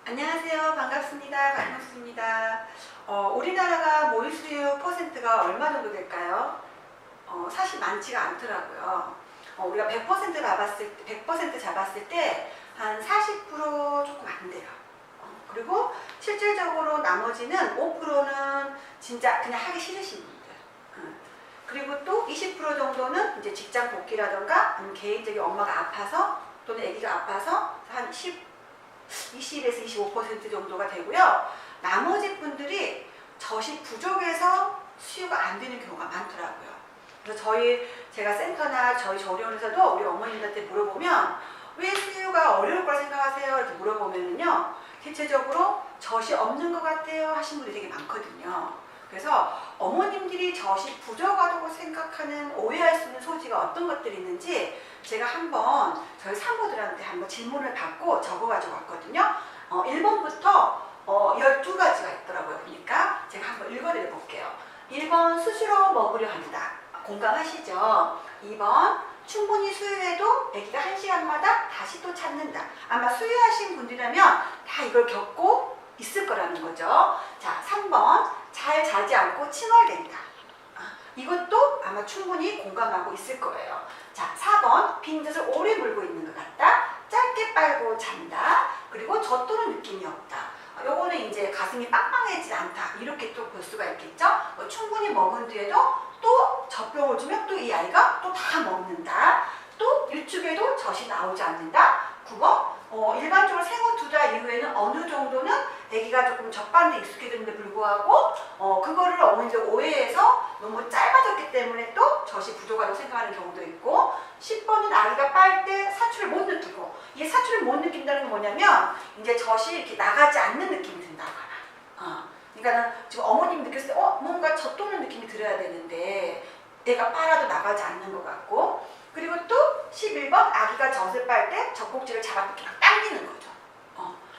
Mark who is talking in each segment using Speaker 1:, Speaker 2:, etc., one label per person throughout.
Speaker 1: 안녕하세요. 반갑습니다. 강명수입니다. 우리나라가 모의 수유 퍼센트가 얼마 정도 될까요? 사실 많지가 않더라고요. 우리가 100% 잡았을 때 한 40% 조금 안 돼요. 그리고 실질적으로 나머지는 5%는 진짜 그냥 하기 싫으신 분들. 그리고 또 20% 정도는 이제 직장 복귀라던가 아니면 개인적인 엄마가 아파서 또는 아기가 아파서 한 20에서 25% 정도가 되고요. 나머지 분들이 젖이 부족해서 수유가 안 되는 경우가 많더라고요. 그래서 제가 센터나 저희 조리원에서도 우리 어머님들한테 물어보면 왜 수유가 어려울 거라 생각하세요? 이렇게 물어보면요. 대체적으로 젖이 없는 것 같아요 하신 분들이 되게 많거든요. 그래서 어머님들이 젖이 부족하다고 생각하는 오해할 수 있는 소지가 어떤 것들이 있는지 제가 한번 저희 산모들한테 한번 질문을 받고 적어가지고 왔거든요. 1번부터 12가지가 있더라고요. 그러니까 제가 한번 읽어드려 볼게요. 1번 수시로 먹으려 합니다. 공감하시죠? 2번 충분히 수유해도 아기가 1시간마다 다시 또 찾는다. 아마 수유하신 분들이라면 다 이걸 겪고 있을 거라는 거죠. 자, 3번 잘 자지 않고 칭얼댄다. 이것도 아마 충분히 공감하고 있을 거예요. 자, 4번 빈젖을 오래 물고 있는 것 같다. 짧게 빨고 잔다. 그리고 젖도는 느낌이 없다. 요거는 이제 가슴이 빵빵해지지 않다. 이렇게 또 볼 수가 있겠죠. 충분히 먹은 뒤에도 또 젖병을 주면 또 이 아이가 또 다 먹는다. 또 일축에도 젖이 나오지 않는다. 9번 일반적으로 생후 2달 이후에는 어느 정도는 아기가 조금 젖반대 익숙해졌는데 불구하고 그거를 어머니들 오해해서 너무 짧아졌기 때문에 또 젖이 부족하다고 생각하는 경우도 있고 10번은 아기가 빨 때 사출을 못 느끼고 이게 사출을 못 느낀다는 건 뭐냐면 이제 젖이 이렇게 나가지 않는 느낌이 든다거나 그러니까 지금 어머님이 느꼈을 때 뭔가 젖도는 느낌이 들어야 되는데 애가 빨아도 나가지 않는 것 같고 그리고 또 11번 아기가 젖을 빨 때 젖꼭지를 잡아뜯기 막 당기는 거죠.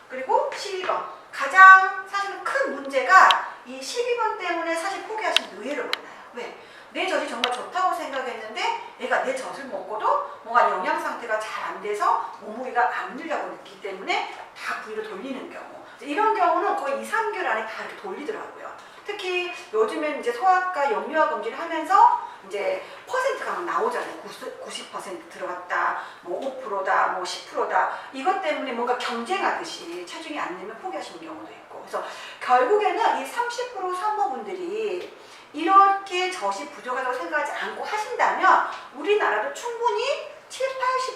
Speaker 1: 그리고 12번 가장 사실은 큰 문제가 이 12번 때문에 사실 포기하시는 분 의외로 많아요. 왜? 내 젖이 정말 좋다고 생각했는데 애가 내 젖을 먹고도 뭔가 영양 상태가 잘 안 돼서 몸무게가 안 늘려고 느끼기 때문에 다 부위로 돌리는 경우 이런 경우는 거의 2, 3개월 안에 다 이렇게 돌리더라고요. 특히 요즘엔 이제 소아과 영유아 검진을 하면서 이제 퍼센트가 막 나오잖아요. 90% 들어갔다, 뭐 5%다, 뭐 10%다. 이것 때문에 뭔가 경쟁하듯이 체중이 안 늘면 포기하시는 경우도 있고. 그래서 결국에는 이 30% 산모분들이 이렇게 젖이 부족하다고 생각하지 않고 하신다면 우리나라도 충분히 7,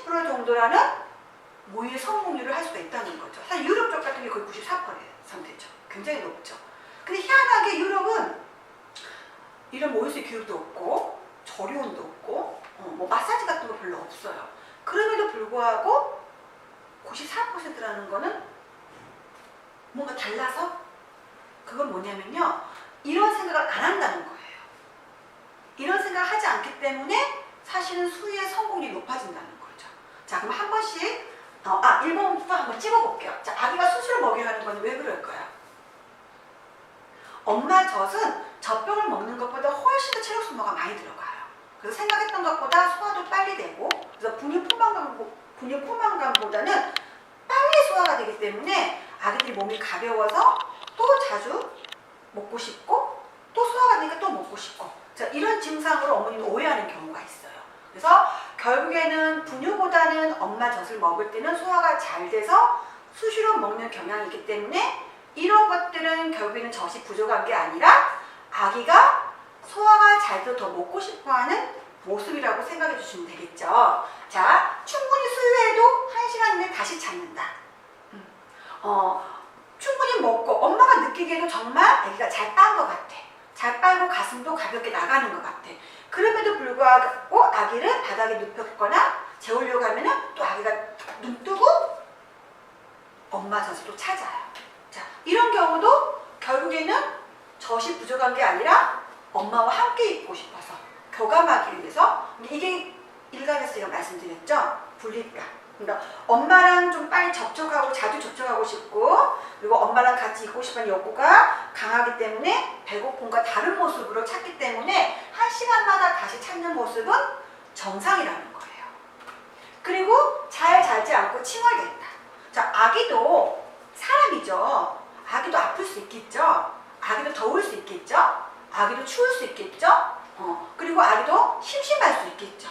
Speaker 1: 80% 정도라는 모유 성공률을 할 수가 있다는 거죠. 사실 유럽 쪽 같은 게 거의 94%죠. 굉장히 높죠. 근데 희한하게 유럽은 이런 모유수유 교육도 없고 조리원도 없고 뭐 마사지 같은 거 별로 없어요. 그럼에도 불구하고 94%라는 거는 뭔가 달라서 그건 뭐냐면요. 이런 생각을 안 한다는 거예요. 이런 생각을 하지 않기 때문에 사실은 수유의 성공률이 높아진다는 거죠. 자, 그럼 한 번씩 1번부터 한번 찍어볼게요. 자, 아기가 수시로 먹여야 하는 건 왜 그럴까요? 엄마 젖은 젖병을 먹는 것보다 훨씬 더 체력 소모가 많이 들어가요. 그래서 생각했던 것보다 소화도 빨리 되고 그래서 분유 포만감보다는 빨리 소화가 되기 때문에 아기들이 몸이 가벼워서 또 자주 먹고 싶고 또 소화가 되니까 또 먹고 싶고 자, 이런 증상으로 어머님이 오해하는 경우가 있어요. 그래서 결국에는 분유보다는 엄마 젖을 먹을 때는 소화가 잘 돼서 수시로 먹는 경향이 있기 때문에 이런 것들은 결국에는 젖이 부족한 게 아니라 아기가 소화가 잘 돼서 더 먹고 싶어하는 모습이라고 생각해 주시면 되겠죠. 자, 충분히 수유해도 1시간 내에 다시 찾는다. 충분히 먹고 엄마가 느끼기에도 정말 아기가 잘 빤 것 같아. 잘 빨고 가슴도 가볍게 나가는 것 같아. 그럼에도 불구하고 아기를 바닥에 눕혔거나 재우려고 하면은 또 아기가 눈 뜨고 엄마 젖을 또 찾아요. 자, 이런 경우도 결국에는 젖이 부족한 게 아니라 엄마와 함께 있고 싶어서 교감하기 위해서 이게 일간에서 제가 말씀드렸죠. 분리감. 그러니까 엄마랑 좀 빨리 접촉하고 자주 접촉하고 싶고 그리고 엄마랑 같이 있고 싶은 욕구가 강하기 때문에 배고픔과 다른 모습으로 찾기 때문에 1시간마다 다시 찾는 모습은 정상이라는 거예요. 그리고 잘 자지 않고 칭얼댄다. 자, 아기도 사람이죠. 아기도 아플 수 있겠죠. 아기도 더울 수 있겠죠. 아기도 추울 수 있겠죠. 그리고 아기도 심심할 수 있겠죠.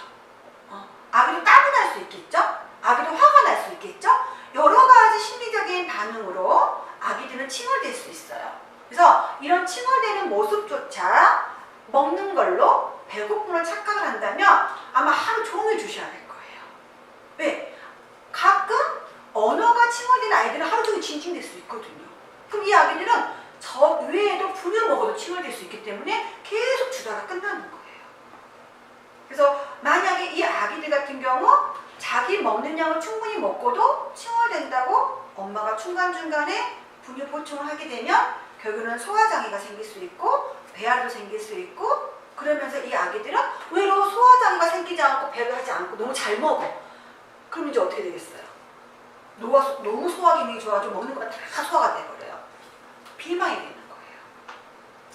Speaker 1: 아기도 따분할 수 있겠죠. 아기도 화가 날 수 있겠죠. 여러 가지 심리적인 반응으로 아기들은 칭얼댈 수 있어요. 그래서 이런 칭얼대는 모습조차 먹는 걸로 배고픔을 착각을 한다면 아마 하루 종일 주셔야 될 거예요. 왜? 가끔 언어가 칭얼대는 아이들은 하루 종일 징징댈 수 있거든요. 그럼 이 아기들은 저 외에도 분유 먹어도 칭얼댈 수 있기 때문에 계속 주다가 끝나는 거예요. 그래서 만약에 이 아기들 같은 경우 자기 먹는 양을 충분히 먹고도 칭얼댄다고 엄마가 중간중간에 분유 보충을 하게 되면 결국은 소화장애가 생길 수 있고 배알도 생길 수 있고, 그러면서 이 아기들은 의외로 소화장애가 생기지 않고 배를 하지 않고 너무 잘 먹어. 그럼 이제 어떻게 되겠어요? 너무 소화 기능이 좋아가지고 먹는 거가 다 소화가 돼버려요. 비만이 되는 거예요.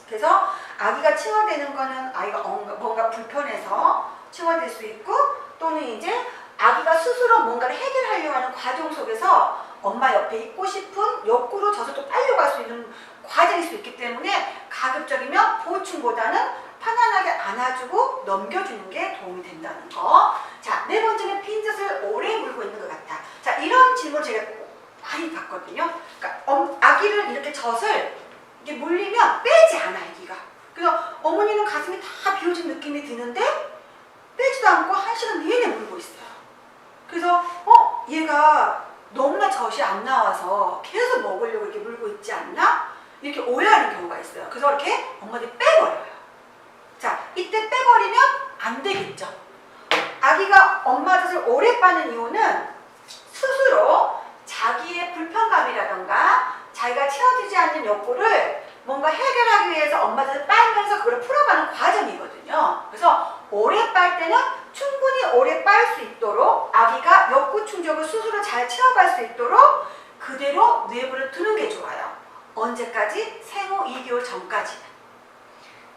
Speaker 1: 그래서 아기가 칭얼대는 거는 아이가 뭔가 불편해서 칭얼댈 수 있고, 또는 이제 아기가 스스로 뭔가를 해결하려고 하는 과정 속에서 엄마 옆에 있고 싶은 욕구로 저절로 빨려갈 수 있는 과정일 수 있기 때문에 가급적이면 보충보다는 편안하게 안아주고 넘겨주는 게 도움이 된다는 거. 자, 네 번째는 빈젖을 오래 물고 있는 것 같다. 자, 이런 질문 제가 많이 받거든요. 그러니까 아기를 이렇게 젖을 이게 물리면 빼지 않아, 아기가. 그래서 어머니는 가슴이 다 비워진 느낌이 드는데 빼지도 않고 1시간 내내 물고 있어요. 그래서 얘가 너무나 젖이 안 나와서 계속 먹으려고 이렇게 물고 있지 않나? 이렇게 오해하는 경우가 있어요. 그래서 이렇게 엄마들이 빼버려요. 자, 이때 빼버리면 안 되겠죠. 아기가 엄마 젖을 오래 빠는 이유는 스스로 자기의 불편감이라던가 자기가 채워지지 않는 욕구를 뭔가 해결하기 위해서 엄마 젖을 빨면서 그걸 풀어가는 과정이거든요. 그래서 오래 빨 때는 충분히 오래 빨 수 있도록 아기가 욕구 충족을 스스로 잘 채워갈 수 있도록 그대로 내버려 두는 게 좋아요. 언제까지? 생후 2개월 전까지는.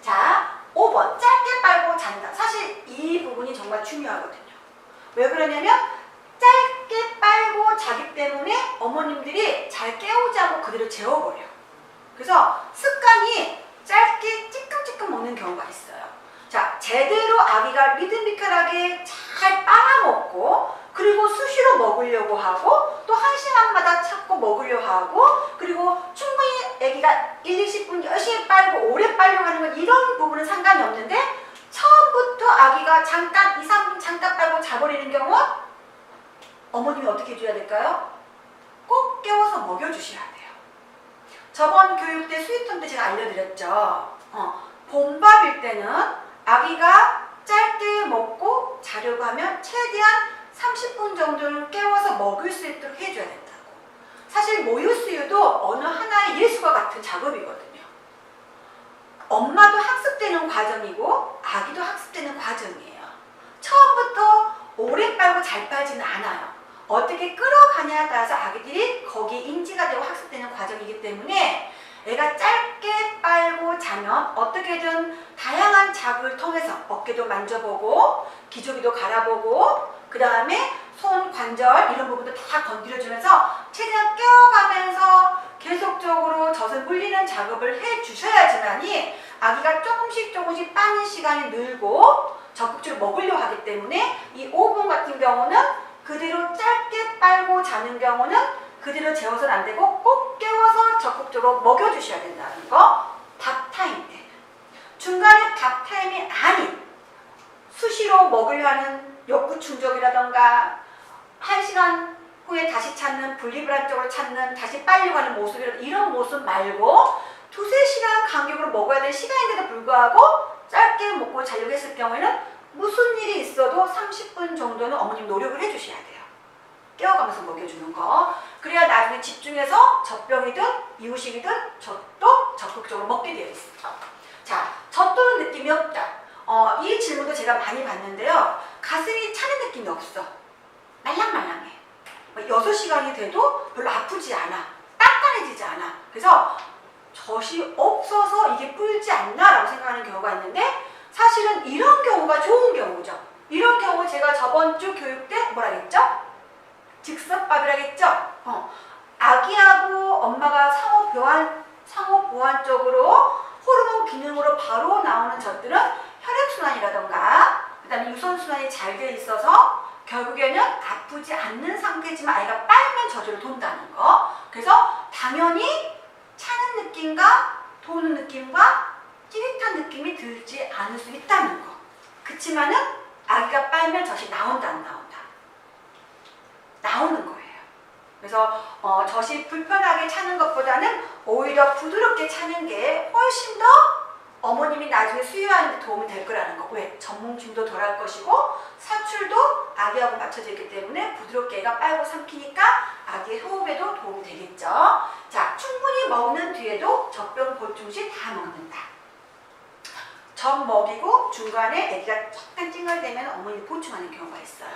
Speaker 1: 자, 5번 짧게 빨고 잔다. 사실 이 부분이 정말 중요하거든요. 왜 그러냐면 짧게 빨고 자기 때문에 어머님들이 잘 깨우지 않고 그대로 재워버려요. 그래서 습관이 짧게 찌끔찌끔 먹는 경우가 있어요. 자, 제대로 아기가 리드미컬하게 잘 빨아먹고, 그리고 수시로 먹으려고 하고, 또 1시간마다 찾고 먹으려고 하고, 그리고 충분히 아기가 1, 20분 열심히 빨고 오래 빨려고 하는 건 이런 부분은 상관이 없는데, 처음부터 아기가 잠깐 2, 3분 잠깐 빨고 자버리는 경우 어머님이 어떻게 해줘야 될까요? 꼭 깨워서 먹여주셔야 돼요. 저번 교육 때 스위트홈 때 제가 알려드렸죠. 봄밥일 때는 아기가 짧게 먹고 자려고 하면 최대한 30분 정도는 깨워서 먹을 수 있도록 해줘야 된다고. 사실 모유수유도 어느 하나의 예술과 같은 작업이거든요. 엄마도 학습되는 과정이고 아기도 학습되는 과정이에요. 처음부터 오래 빨고 잘 빨지는 않아요. 어떻게 끌어가냐에 따라서 아기들이 거기에 인지가 되고 학습되는 과정이기 때문에 애가 짧게 빨고 자면 어떻게든 다양한 자극을 통해서 어깨도 만져보고 기저귀도 갈아보고 그 다음에 손, 관절 이런 부분도 다 건드려주면서 최대한 깨워가면서 계속적으로 젖을 물리는 작업을 해주셔야지만이 아기가 조금씩 빠는 시간이 늘고 적극적으로 먹으려고 하기 때문에 이 5분 같은 경우는 그대로 짧게 빨고 자는 경우는 그대로 재워서는 안 되고 꼭 깨워서 적극적으로 먹여주셔야 된다는 거. 밥타임 때. 중간에 밥타임이 아닌 수시로 먹으려 하는 욕구 충족이라던가 1시간 후에 다시 찾는 분리불안적으로 찾는 다시 빨려고 하는 모습이라든가 이런 모습 말고 2, 3시간 간격으로 먹어야 될 시간인데도 불구하고 짧게 먹고 자려고 했을 경우에는 무슨 일이 있어도 30분 정도는 어머님 노력을 해주셔야 돼요. 깨워가면서 먹여주는 거. 그래야 나중에 집중해서 젖병이든 이유식이든 젖도 적극적으로 먹게 되어 있어요. 자, 젖도는 느낌이 없다. 이 질문도 제가 많이 봤는데요. 가슴이 차는 느낌이 없어. 말랑말랑해. 6시간이 돼도 별로 아프지 않아. 단단해지지 않아. 그래서 젖이 없어서 이게 불지 않나라고 생각하는 경우가 있는데 사실은 이런 경우가 좋은 경우죠. 이런 경우 제가 저번 주 교육 때 뭐라 했죠? 즉석밥이라겠죠? 아기하고 엄마가 상호 보완적으로 호르몬 기능으로 바로 나오는 젖들은 혈액순환이라던가 그 다음에 유선순환이 잘 돼 있어서 결국에는 아프지 않는 상태지만 아이가 빨면 저절로 돈다는 거. 그래서 당연히 차는 느낌과 도는 느낌과 찌릿한 느낌이 들지 않을 수 있다는 거. 그치만은 아기가 빨면 젖이 나온다 안 나온다? 나오는 거예요. 그래서 젖이 불편하게 차는 것보다는 오히려 부드럽게 차는 게 훨씬 더 어머님이 나중에 수유하는 데 도움이 될 거라는 거. 왜? 전몽침도 덜할 것이고 사출도 아기하고 맞춰져 있기 때문에 부드럽게 애가 빨고 삼키니까 아기의 호흡에도 도움이 되겠죠. 자, 충분히 먹는 뒤에도 젖병 보충 시 다 먹는다. 젖 먹이고 중간에 아기가 약간 찡얼대면 어머니 보충하는 경우가 있어요.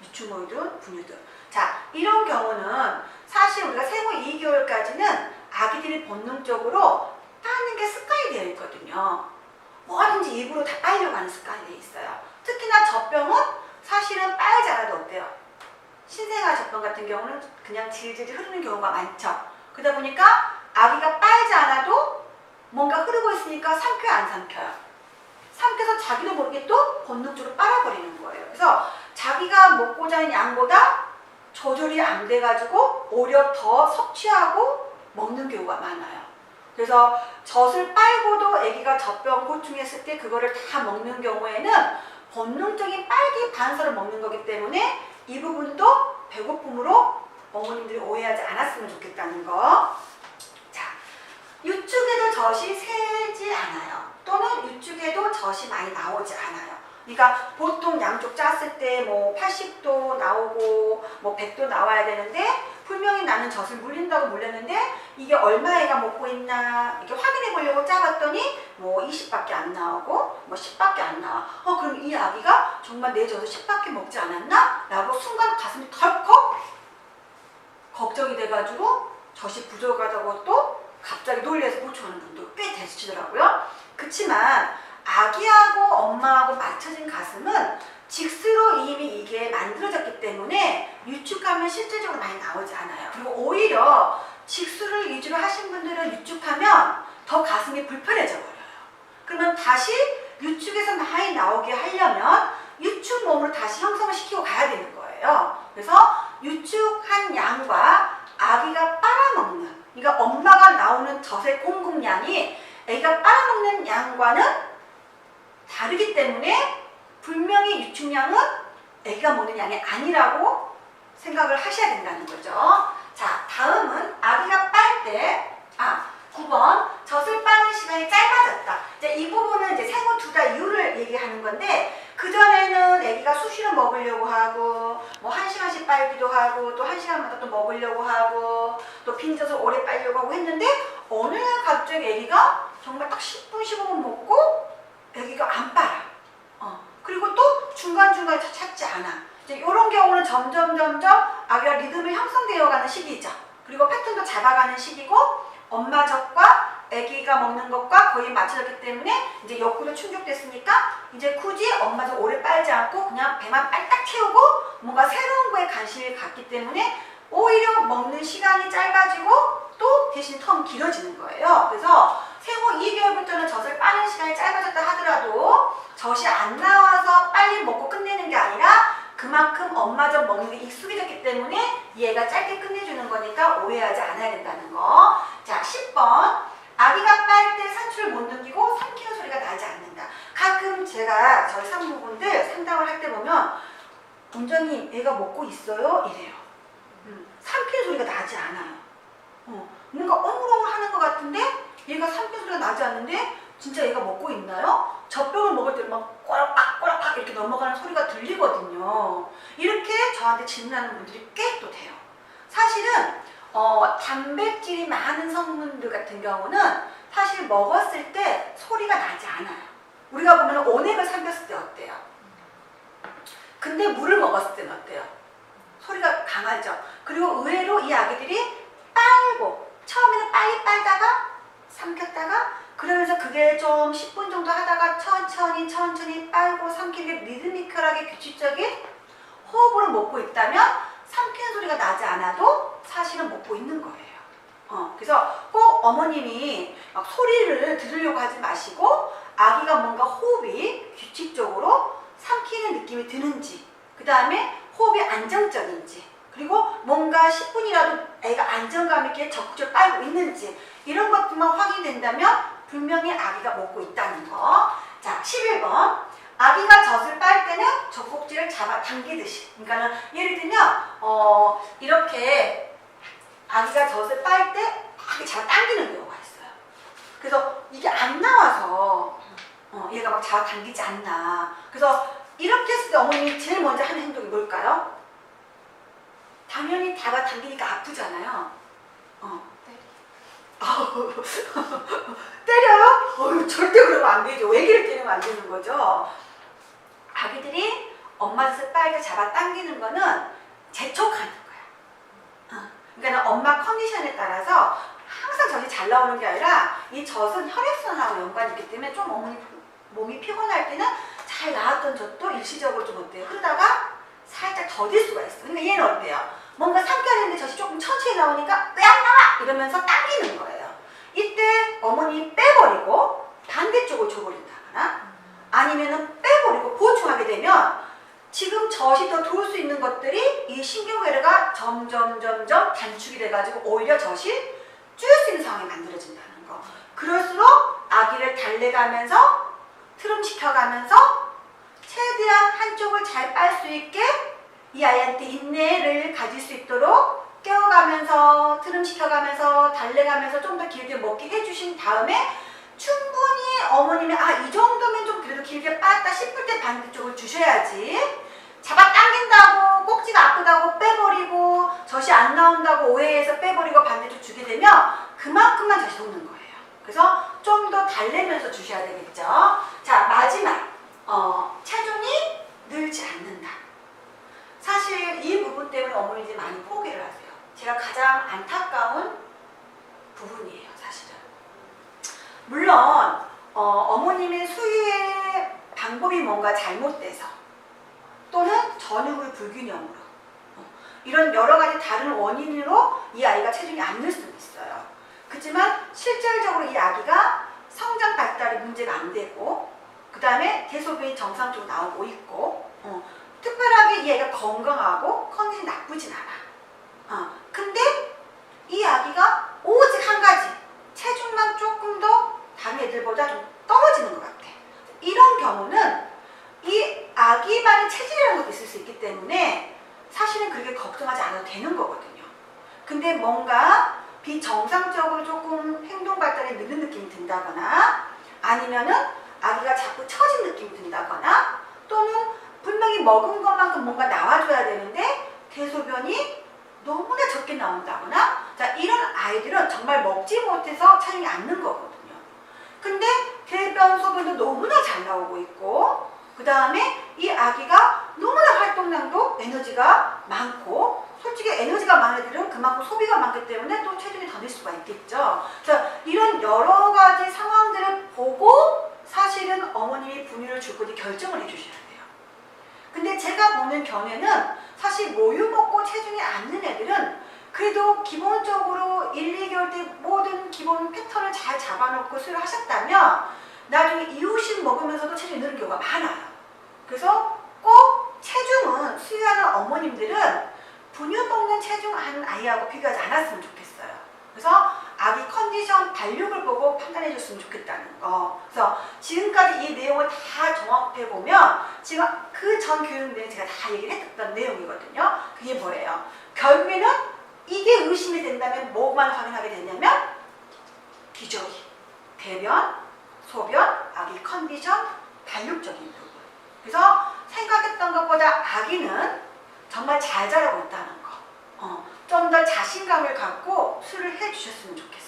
Speaker 1: 유충모유든 분유든. 자, 이런 경우는 사실 우리가 생후 2개월까지는 아기들이 본능적으로 빠는 게 습관이 되어 있거든요. 뭐든지 입으로 다 빨려고 하는 습관이 되어 있어요. 특히나 젖병은 사실은 빨지 않아도 어때요? 신생아 젖병 같은 경우는 그냥 질질 흐르는 경우가 많죠. 그러다 보니까 아기가 빨지 않아도 뭔가 흐르고 있으니까 삼켜요, 안 삼켜요? 삼켜서 자기도 모르게 또 본능적으로 빨아버리는 거예요. 그래서 자기가 먹고자 하는 양보다 조절이 안 돼가지고 오히려 더 섭취하고 먹는 경우가 많아요. 그래서 젖을 빨고도 아기가 젖병 보충했을 때 그거를 다 먹는 경우에는 본능적인 빨기 반서를 먹는 거기 때문에 이 부분도 배고픔으로 어머님들이 오해하지 않았으면 좋겠다는 거. 자, 유축에도 젖이 새지 않아요. 또는 유축에도 젖이 많이 나오지 않아요. 그러니까 보통 양쪽 짰을 때 뭐 80도 나오고 뭐 100도 나와야 되는데 분명히 나는 젖을 물린다고 물렸는데 이게 얼마 애가 먹고 있나 이렇게 확인해 보려고 짜봤더니 뭐 20밖에 안 나오고 뭐 10밖에 안 나와. 그럼 이 아기가 정말 내 젖을 10밖에 먹지 않았나? 라고 순간 가슴이 덜컥 걱정이 돼가지고 젖이 부족하다고 또 갑자기 놀래서 보충하는 분도 꽤 계시더라고요. 그치만 아기하고 엄마하고 맞춰진 가슴은 직수로 이미 이게 만들어졌기 때문에 유축하면 실질적으로 많이 나오지 않아요. 그리고 오히려 직수를 위주로 하신 분들은 유축하면 더 가슴이 불편해져 버려요. 그러면 다시 유축에서 많이 나오게 하려면 유축 몸으로 다시 형성을 시키고 가야 되는 거예요. 그래서 유축한 양과 아기가 빨아먹는, 그러니까 엄마가 나오는 젖의 공급량이 아기가 빨아먹는 양과는 다르기 때문에 분명히 유축량은 아기가 먹는 양이 아니라고 생각을 하셔야 된다는 거죠. 자, 다음은 아기가 빨 때 9번 젖을 빠는 시간이 짧아졌다. 이제 이 부분은 이제 생후 2달 이후를 얘기하는 건데 그전에는 아기가 수시로 먹으려고 하고 뭐 1시간씩 빨기도 하고 또 1시간마다 또 먹으려고 하고 또 빈젖을 오래 빨려고 하고 했는데 어느 날 갑자기 아기가 정말 딱 10분 15분 먹고 아기가 안 빨아. 그리고 또 중간중간에 찾지 않아. 이제 이런 경우는 점점 아기가 리듬이 형성되어 가는 시기죠. 그리고 패턴도 잡아가는 시기고 엄마 젖과 아기가 먹는 것과 거의 맞춰졌기 때문에 이제 욕구도 충족됐으니까 이제 굳이 엄마 젖 오래 빨지 않고 그냥 배만 빨딱 채우고 뭔가 새로운 거에 관심이 갔기 때문에 오히려 먹는 시간이 짧아지고 또 대신 텀 길어지는 거예요. 그래서 생후 2개월부터는 젖을 빠는 시간이 짧아졌다 하더라도 젖이 안 나와서 빨리 먹고 끝내는 게 아니라 그만큼 엄마 젖 먹는 게 익숙해졌기 때문에 얘가 짧게 끝내주는 거니까 오해하지 않아야 된다는 거. 자, 10번 아기가 빨 때 사출을 못 넘기고 삼키는 소리가 나지 않는다. 가끔 제가 저희 산모분들 상담을 할 때 보면 원장님 애가 먹고 있어요? 이래요. 삼키는 소리가 나지 않아요. 뭔가 어물어물 하는 것 같은데 얘가 삼키는 소리가 나지 않는데 진짜 얘가 먹고 있나요? 젖병을 먹을 때 막 꼬락꼬락 이렇게 넘어가는 소리가 들리거든요. 이렇게 저한테 질문하는 분들이 꽤 또 돼요. 사실은 단백질이 많은 성분들 같은 경우는 사실 먹었을 때 소리가 나지 않아요. 우리가 보면 온액을 삼켰을 때 어때요? 근데 물을 먹었을 때는 어때요? 소리가 강하죠. 그리고 의외로 이 아기들이 빨고 처음에는 빨리 빨다가 삼켰다가 그러면서 그게 좀 10분 정도 하다가 천천히 빨고 삼키는 게 리드미컬하게 규칙적인 호흡으로 먹고 있다면 삼키는 소리가 나지 않아도 사실은 먹고 있는 거예요. 그래서 꼭 어머님이 막 소리를 들으려고 하지 마시고 아기가 뭔가 호흡이 규칙적으로 삼키는 느낌이 드는지, 그 다음에 호흡이 안정적인지, 그리고 뭔가 10분이라도 애가 안정감 있게 적극적으로 빨고 있는지, 이런 것들만 확인된다면 분명히 아기가 먹고 있다는 거. 자, 11번. 아기가 젖을 빨 때는 젖꼭지를 잡아 당기듯이. 그러니까는 예를 들면 이렇게 아기가 젖을 빨 때 막 잡아 당기는 경우가 있어요. 그래서 이게 안 나와서 얘가 막 잡아 당기지 않나. 그래서 이렇게 했을 때 어머님이 제일 먼저 하는 행동이 뭘까요? 당연히 잡아 당기니까 아프잖아요. 때려요? 절대 그러면 안 되죠. 애기를 때리면 안 되는 거죠. 아기들이 엄마 젖을 빨게 잡아 당기는 거는 재촉하는 거야. 그러니까 엄마 컨디션에 따라서 항상 젖이 잘 나오는 게 아니라 이 젖은 혈액순환하고 연관이 있기 때문에 좀 어머니 몸이 피곤할 때는 잘 나왔던 젖도 일시적으로 좀 어때요? 그러다가 살짝 더딜 수가 있어. 그러니까 얘는 어때요? 뭔가 삼켜야 되는데 젖이 조금 천천히 나오니까 왜 안 나와? 이러면서 당기는 거예요. 이때 어머니 빼버리고 반대쪽을 줘버린다거나 아니면은 빼버리고 보충하게 되면 지금 젖이 더 들어올 수 있는 것들이 이 신경회로가 점점 단축이 돼가지고 오히려 젖이 줄일 수 있는 상황이 만들어진다는 거. 그럴수록 아기를 달래가면서 트름시켜가면서 최대한 한쪽을 잘 빨 수 있게 이 아이한테 인내를 가질 수 있도록 깨워가면서 트름시켜가면서 달래가면서 좀 더 길게 먹게 해주신 다음에 충분히 어머님이 이 정도면 좀 그래도 길게 빻다 싶을 때 반대쪽을 주셔야지. 잡아 당긴다고 꼭지가 아프다고 빼버리고 젖이 안 나온다고 오해해서 빼버리고 반대쪽 주게 되면 그만큼만 젖이 녹는 거예요. 그래서 좀 더 달래면서 주셔야 되겠죠. 자, 마지막 체중이 늘지 않는다. 사실 이 부분 때문에 어머니들이 많이 포기를 하세요. 제가 가장 안타까운 부분이에요, 사실은. 물론 어머님의 수유의 방법이 뭔가 잘못돼서 또는 전유후의 불균형으로 이런 여러 가지 다른 원인으로 이 아이가 체중이 안 늘 수도 있어요. 그렇지만 실질적으로 이 아기가 성장 발달이 문제가 안 되고 그 다음에 대소변이 정상적으로 나오고 있고 특별하게 이 아이가 건강하고 컨디션이 나쁘진 않아. 근데 이 아기가 오직 한 가지 체중만 조금 더 다른 애들보다 좀 떨어지는 것 같아. 이런 경우는 이 아기만의 체질이라는 것도 있을 수 있기 때문에 사실은 그렇게 걱정하지 않아도 되는 거거든요. 근데 뭔가 비정상적으로 조금 행동 발달이 느는 느낌이 든다거나 아니면은 아기가 자꾸 처진 느낌이 든다거나 또는 분명히 먹은 것만큼 뭔가 나와줘야 되는데 대소변이 너무나 적게 나온다거나 자, 이런 아이들은 정말 먹지 못해서 체중이 안 는 거거든요. 근데 대변, 소변도 너무나 잘 나오고 있고 그 다음에 이 아기가 너무나 활동량도 에너지가 많고 솔직히 에너지가 많은 애들은 그만큼 소비가 많기 때문에 또 체중이 더 늘 수가 있겠죠. 자, 이런 여러 가지 상황들을 보고 사실은 어머님이 분유를 줄 건지 결정을 해주셔야 돼요. 근데 제가 보는 견해는 사실 모유 먹고 체중이 안 는 애들은 그래도 기본적으로 1, 2개월 때 모든 기본 패턴을 잘 잡아놓고 수유를 하셨다면 나중에 이유식 먹으면서도 체중이 느는 경우가 많아요. 그래서 꼭 체중은 수유하는 어머님들은 분유 먹는 체중한 아이하고 비교하지 않았으면 좋겠어요. 그래서 아기 컨디션, 발육을 보고 판단해 줬으면 좋겠다는 거. 그래서 지금까지 이 내용을 다 종합해 보면 지금 그 전 교육 내용 제가 다 얘기를 했던 내용이거든요. 그게 뭐예요? 결국에는 이게 의심이 된다면 뭐만 확인하게 되냐면 기저귀, 대변, 소변, 아기 컨디션, 발육적인 부분. 그래서 생각했던 것보다 아기는 정말 잘 자라고 있다는 거. 좀 더 자신감을 갖고 수유를 해주셨으면 좋겠어요.